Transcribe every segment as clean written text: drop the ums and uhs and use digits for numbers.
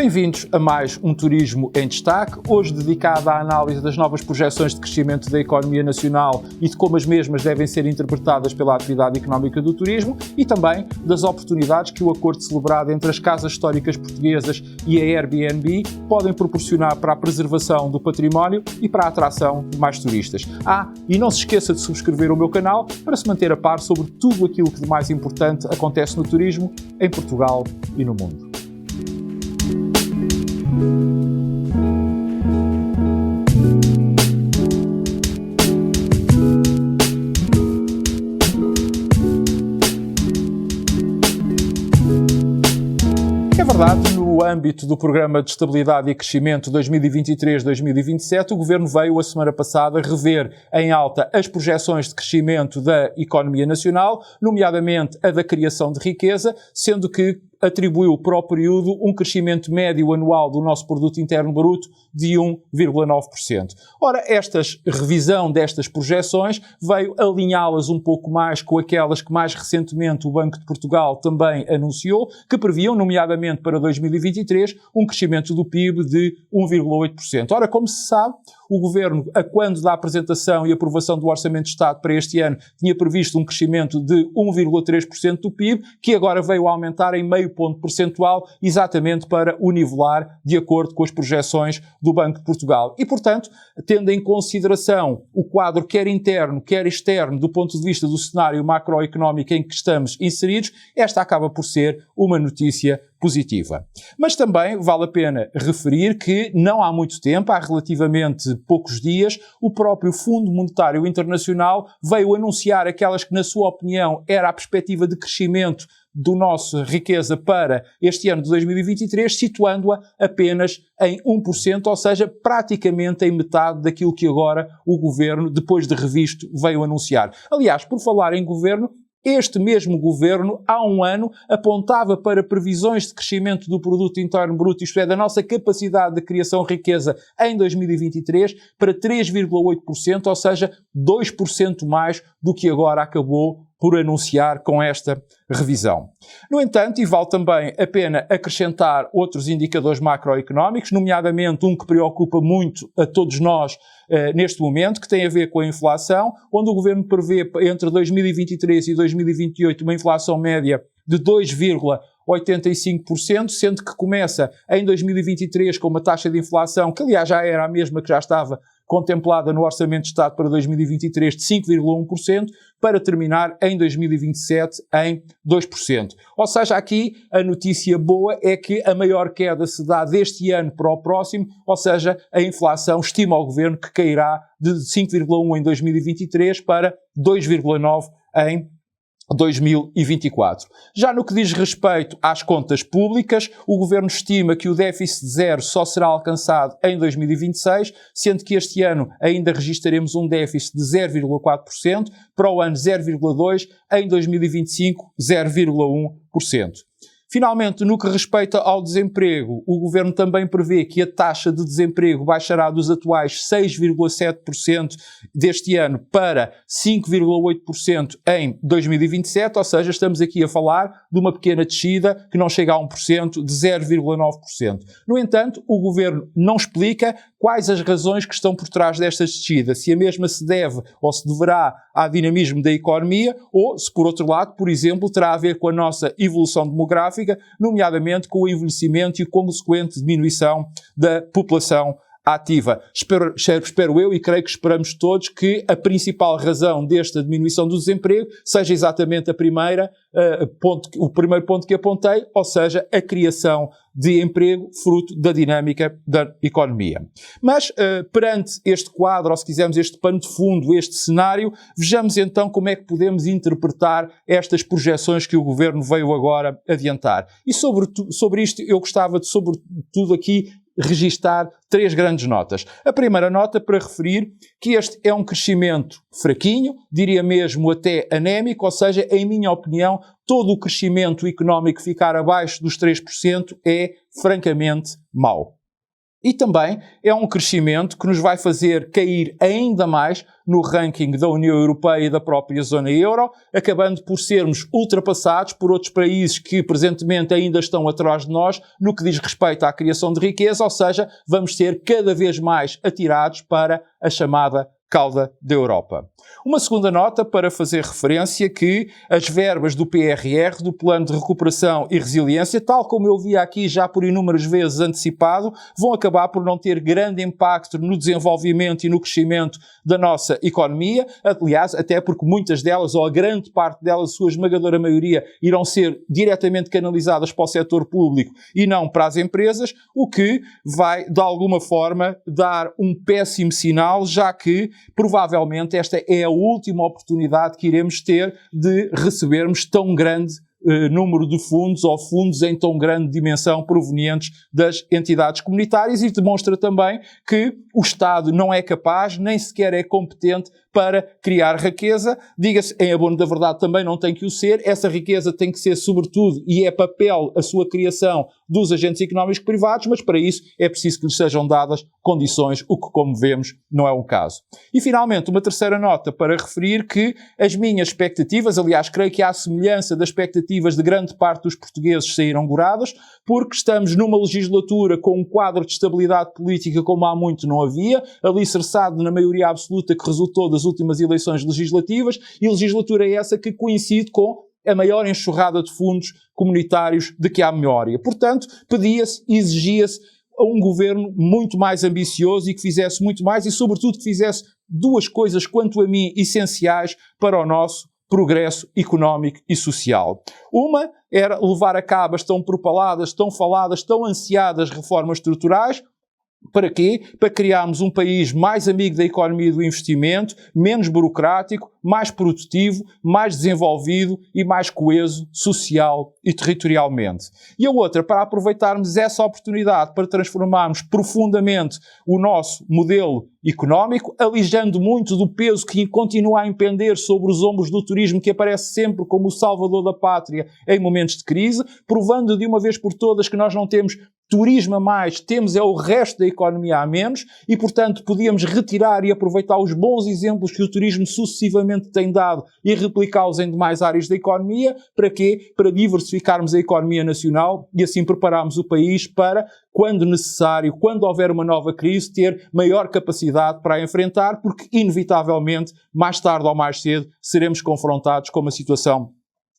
Bem-vindos a mais um Turismo em Destaque, hoje dedicado à análise das novas projeções de crescimento da economia nacional e de como as mesmas devem ser interpretadas pela atividade económica do turismo e também das oportunidades que o acordo celebrado entre as casas históricas portuguesas e a Airbnb podem proporcionar para a preservação do património e para a atração de mais turistas. E não se esqueça de subscrever o meu canal para se manter a par sobre tudo aquilo que de mais importante acontece no turismo em Portugal e no mundo. É verdade, no âmbito do Programa de Estabilidade e Crescimento 2023-2027, o Governo veio, a semana passada, rever em alta as projeções de crescimento da economia nacional, nomeadamente a da criação de riqueza, sendo que atribuiu para o período um crescimento médio anual do nosso Produto Interno Bruto de 1,9%. Ora, esta revisão destas projeções veio alinhá-las um pouco mais com aquelas que mais recentemente o Banco de Portugal também anunciou, que previam, nomeadamente para 2023, um crescimento do PIB de 1,8%. Ora, como se sabe, o Governo, a quando da apresentação e aprovação do Orçamento de Estado para este ano, tinha previsto um crescimento de 1,3% do PIB, que agora veio a aumentar em meio ponto percentual, exatamente para o nivelar de acordo com as projeções do Banco de Portugal. E, portanto, tendo em consideração o quadro quer interno, quer externo, do ponto de vista do cenário macroeconómico em que estamos inseridos, esta acaba por ser uma notícia positiva. Mas também vale a pena referir que não há muito tempo, há relativamente poucos dias, o próprio Fundo Monetário Internacional veio anunciar aquelas que, na sua opinião, era a perspectiva de crescimento do nosso riqueza para este ano de 2023, situando-a apenas em 1%, ou seja, praticamente em metade daquilo que agora o Governo, depois de revisto, veio anunciar. Aliás, por falar em Governo, este mesmo Governo, há um ano, apontava para previsões de crescimento do Produto Interno Bruto, isto é, da nossa capacidade de criação de riqueza em 2023, para 3,8%, ou seja, 2% mais do que agora acabou por anunciar com esta revisão. No entanto, e vale também a pena acrescentar outros indicadores macroeconómicos, nomeadamente um que preocupa muito a todos nós neste momento, que tem a ver com a inflação, onde o Governo prevê entre 2023 e 2028 uma inflação média de 2,85%, sendo que começa em 2023 com uma taxa de inflação que, aliás, já era a mesma que já estava contemplada no Orçamento de Estado para 2023 de 5,1%, para terminar em 2027 em 2%. Ou seja, aqui a notícia boa é que a maior queda se dá deste ano para o próximo, ou seja, a inflação estima ao Governo que cairá de 5,1% em 2023 para 2,9% em 2024. Já no que diz respeito às contas públicas, o Governo estima que o déficit zero só será alcançado em 2026, sendo que este ano ainda registraremos um déficit de 0,4%, para o ano 0,2%, em 2025 0,1%. Finalmente, no que respeita ao desemprego, o Governo também prevê que a taxa de desemprego baixará dos atuais 6,7% deste ano para 5,8% em 2027, ou seja, estamos aqui a falar de uma pequena descida que não chega a 1%, de 0,9%. No entanto, o Governo não explica quais as razões que estão por trás desta descida, se a mesma se deve ou se deverá ao dinamismo da economia ou se, por outro lado, por exemplo, terá a ver com a nossa evolução demográfica, nomeadamente com o envelhecimento e consequente diminuição da população ativa. Espero eu e creio que esperamos todos que a principal razão desta diminuição do desemprego seja exatamente o primeiro ponto que apontei, ou seja, a criação de emprego fruto da dinâmica da economia. Mas, perante este quadro, ou se quisermos este pano de fundo, este cenário, vejamos então como é que podemos interpretar estas projeções que o Governo veio agora adiantar. E sobre isto eu gostava de, sobretudo aqui, registar três grandes notas. A primeira nota para referir que este é um crescimento fraquinho, diria mesmo até anémico, ou seja, em minha opinião, todo o crescimento económico ficar abaixo dos 3% é francamente mau. E também é um crescimento que nos vai fazer cair ainda mais no ranking da União Europeia e da própria zona euro, acabando por sermos ultrapassados por outros países que presentemente ainda estão atrás de nós no que diz respeito à criação de riqueza, ou seja, vamos ser cada vez mais atirados para a chamada cauda da Europa. Uma segunda nota para fazer referência que as verbas do PRR, do Plano de Recuperação e Resiliência, tal como eu vi aqui já por inúmeras vezes antecipado, vão acabar por não ter grande impacto no desenvolvimento e no crescimento da nossa economia, aliás, até porque muitas delas, ou a grande parte delas, a sua esmagadora maioria, irão ser diretamente canalizadas para o setor público e não para as empresas, o que vai, de alguma forma, dar um péssimo sinal, já que provavelmente esta é a última oportunidade que iremos ter de recebermos tão grande número de fundos ou fundos em tão grande dimensão provenientes das entidades comunitárias, e demonstra também que o Estado não é capaz, nem sequer é competente para criar riqueza. Diga-se, em abono da verdade, também não tem que o ser. Essa riqueza tem que ser, sobretudo, e é papel a sua criação dos agentes económicos privados, mas para isso é preciso que lhes sejam dadas condições, o que, como vemos, não é o caso. E, finalmente, uma terceira nota para referir que as minhas expectativas, aliás, creio que à semelhança das expectativas de grande parte dos portugueses, saíram goradas, porque estamos numa legislatura com um quadro de estabilidade política como há muito não havia, alicerçado na maioria absoluta que resultou das últimas eleições legislativas, e legislatura essa que coincide com a maior enxurrada de fundos comunitários de que há memória. Portanto, pedia-se e exigia-se a um governo muito mais ambicioso e que fizesse muito mais e, sobretudo, que fizesse duas coisas, quanto a mim, essenciais para o nosso progresso económico e social. Uma era levar a cabo as tão propaladas, tão faladas, tão ansiadas reformas estruturais. Para quê? Para criarmos um país mais amigo da economia e do investimento, menos burocrático, mais produtivo, mais desenvolvido e mais coeso social e territorialmente. E a outra, para aproveitarmos essa oportunidade para transformarmos profundamente o nosso modelo económico, alijando muito do peso que continua a impender sobre os ombros do turismo, que aparece sempre como o salvador da pátria em momentos de crise, provando de uma vez por todas que nós não temos turismo a mais, temos é o resto da economia a menos, e portanto podíamos retirar e aproveitar os bons exemplos que o turismo sucessivamente tem dado e replicá-los em demais áreas da economia. Para quê? Para diversificarmos a economia nacional e assim prepararmos o país para, quando necessário, quando houver uma nova crise, ter maior capacidade para a enfrentar, porque inevitavelmente, mais tarde ou mais cedo, seremos confrontados com uma situação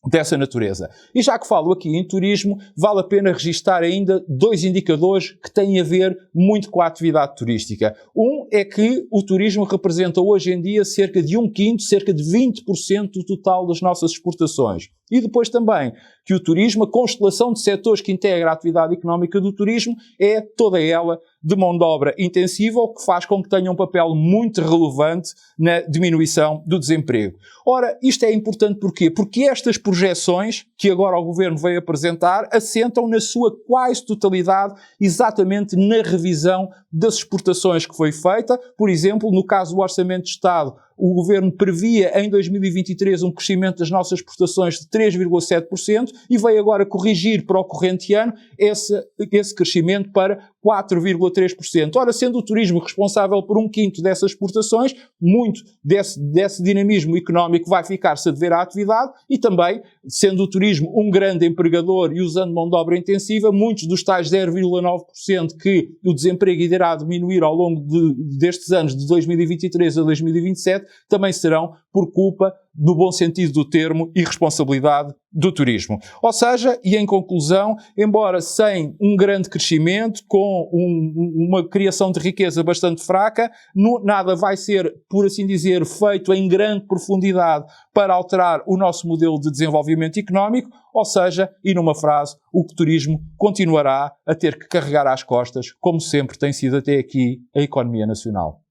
dessa natureza. E já que falo aqui em turismo, vale a pena registar ainda dois indicadores que têm a ver muito com a atividade turística. Um é que o turismo representa hoje em dia cerca de 1/5, cerca de 20% do total das nossas exportações. E depois também que o turismo, a constelação de setores que integra a atividade económica do turismo, é toda ela de mão de obra intensiva, o que faz com que tenha um papel muito relevante na diminuição do desemprego. Ora, isto é importante porquê? Porque estas projeções que agora o Governo veio apresentar assentam na sua quase totalidade exatamente na revisão das exportações que foi feita. Por exemplo, no caso do Orçamento de Estado, o Governo previa em 2023 um crescimento das nossas exportações de 3,7% e veio agora corrigir para o corrente ano esse crescimento para 4,3%. Ora, sendo o turismo responsável por 1/5 dessas exportações, muito desse dinamismo económico vai ficar-se a dever à atividade, e também, sendo o turismo um grande empregador e usando mão de obra intensiva, muitos dos tais 0,9% que o desemprego irá diminuir ao longo destes anos de 2023 a 2027 também serão por culpa, no bom sentido do termo, e responsabilidade do turismo. Ou seja, e em conclusão, embora sem um grande crescimento, com uma criação de riqueza bastante fraca, nada vai ser, por assim dizer, feito em grande profundidade para alterar o nosso modelo de desenvolvimento económico, ou seja, e numa frase, o turismo continuará a ter que carregar às costas, como sempre tem sido até aqui, a economia nacional.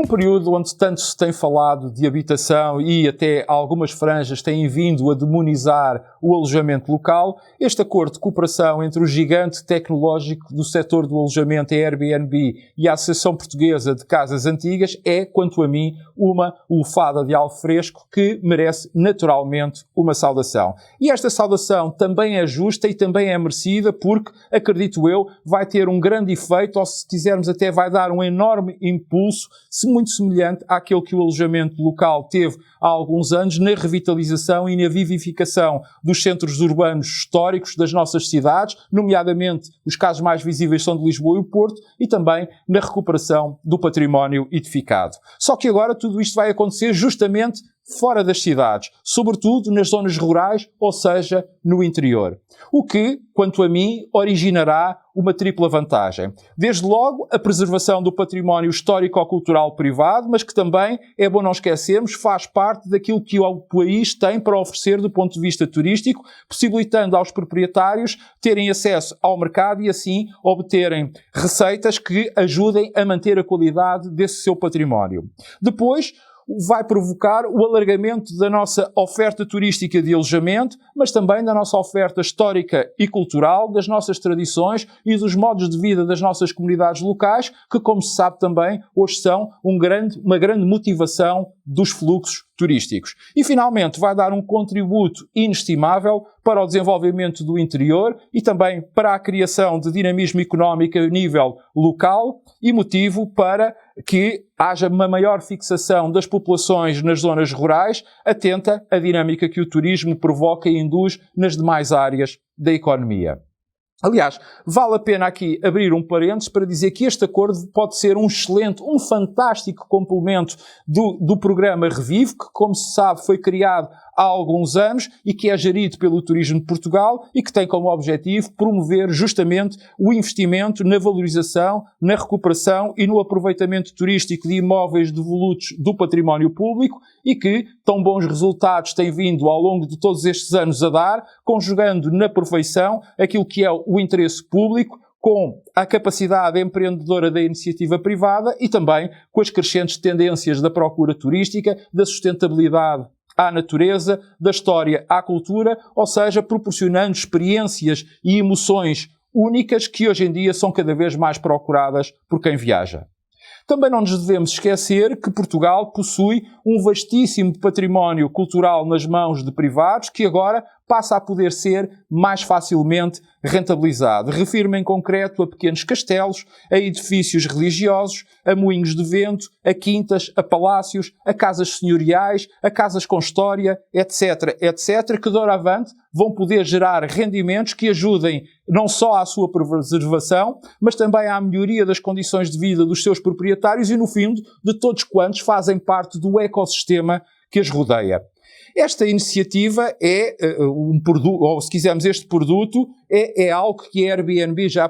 período onde tanto se tem falado de habitação e até algumas franjas têm vindo a demonizar o alojamento local, este acordo de cooperação entre o gigante tecnológico do setor do alojamento, a Airbnb, e a Associação Portuguesa de Casas Antigas é, quanto a mim, uma lufada de alfresco que merece naturalmente uma saudação. E esta saudação também é justa e também é merecida porque, acredito eu, vai ter um grande efeito, ou se quisermos até vai dar um enorme impulso, muito semelhante àquele que o alojamento local teve há alguns anos na revitalização e na vivificação dos centros urbanos históricos das nossas cidades, nomeadamente os casos mais visíveis são de Lisboa e o Porto, e também na recuperação do património edificado. Só que agora tudo isto vai acontecer justamente fora das cidades, sobretudo nas zonas rurais, ou seja, no interior. O que, quanto a mim, originará uma tripla vantagem. Desde logo, a preservação do património histórico-cultural privado, mas que também, é bom não esquecermos, faz parte daquilo que o país tem para oferecer do ponto de vista turístico, possibilitando aos proprietários terem acesso ao mercado e assim obterem receitas que ajudem a manter a qualidade desse seu património. Depois, vai provocar o alargamento da nossa oferta turística de alojamento, mas também da nossa oferta histórica e cultural, das nossas tradições e dos modos de vida das nossas comunidades locais, que, como se sabe também, hoje são uma grande motivação dos fluxos turísticos. E, finalmente, vai dar um contributo inestimável para o desenvolvimento do interior e também para a criação de dinamismo económico a nível local e motivo para que haja uma maior fixação das populações nas zonas rurais, atenta à dinâmica que o turismo provoca e induz nas demais áreas da economia. Aliás, vale a pena aqui abrir um parênteses para dizer que este acordo pode ser um excelente, um fantástico complemento do programa Revive, que, como se sabe, foi criado há alguns anos e que é gerido pelo Turismo de Portugal e que tem como objetivo promover justamente o investimento na valorização, na recuperação e no aproveitamento turístico de imóveis devolutos do património público e que tão bons resultados tem vindo ao longo de todos estes anos a dar, conjugando na perfeição aquilo que é o interesse público com a capacidade empreendedora da iniciativa privada e também com as crescentes tendências da procura turística, da sustentabilidade à natureza, da história à cultura, ou seja, proporcionando experiências e emoções únicas que hoje em dia são cada vez mais procuradas por quem viaja. Também não nos devemos esquecer que Portugal possui um vastíssimo património cultural nas mãos de privados que agora passa a poder ser mais facilmente rentabilizado. Refiro-me em concreto a pequenos castelos, a edifícios religiosos, a moinhos de vento, a quintas, a palácios, a casas senhoriais, a casas com história, etc., etc., que doravante vão poder gerar rendimentos que ajudem não só à sua preservação, mas também à melhoria das condições de vida dos seus proprietários e, no fundo, de todos quantos fazem parte do ecossistema que as rodeia. Esta iniciativa é um produto, ou se quisermos este produto, é algo que a Airbnb já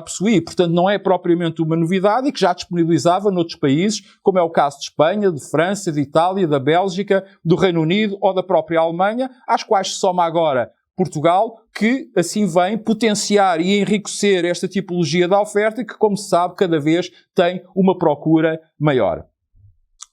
possuía, portanto não é propriamente uma novidade e que já disponibilizava noutros países, como é o caso de Espanha, de França, de Itália, da Bélgica, do Reino Unido ou da própria Alemanha, às quais se soma agora Portugal, que assim vem potenciar e enriquecer esta tipologia de oferta que, como se sabe, cada vez tem uma procura maior.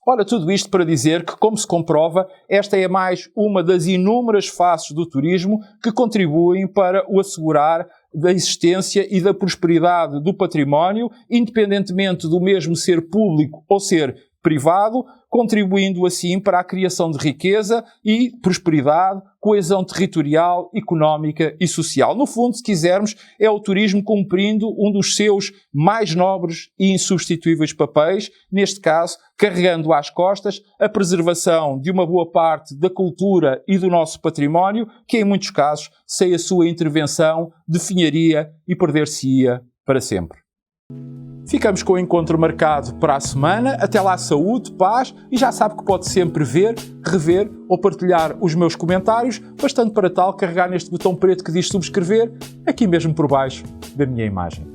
Ora, tudo isto para dizer que, como se comprova, esta é mais uma das inúmeras faces do turismo que contribuem para o assegurar da existência e da prosperidade do património, independentemente do mesmo ser público ou ser privado, contribuindo assim para a criação de riqueza e prosperidade, coesão territorial, económica e social. No fundo, se quisermos, é o turismo cumprindo um dos seus mais nobres e insubstituíveis papéis, neste caso, carregando às costas a preservação de uma boa parte da cultura e do nosso património, que em muitos casos, sem a sua intervenção, definharia e perder-se-ia para sempre. Ficamos com o encontro marcado para a semana. Até lá, saúde, paz e já sabe que pode sempre ver, rever ou partilhar os meus comentários, bastante para tal carregar neste botão preto que diz subscrever, aqui mesmo por baixo da minha imagem.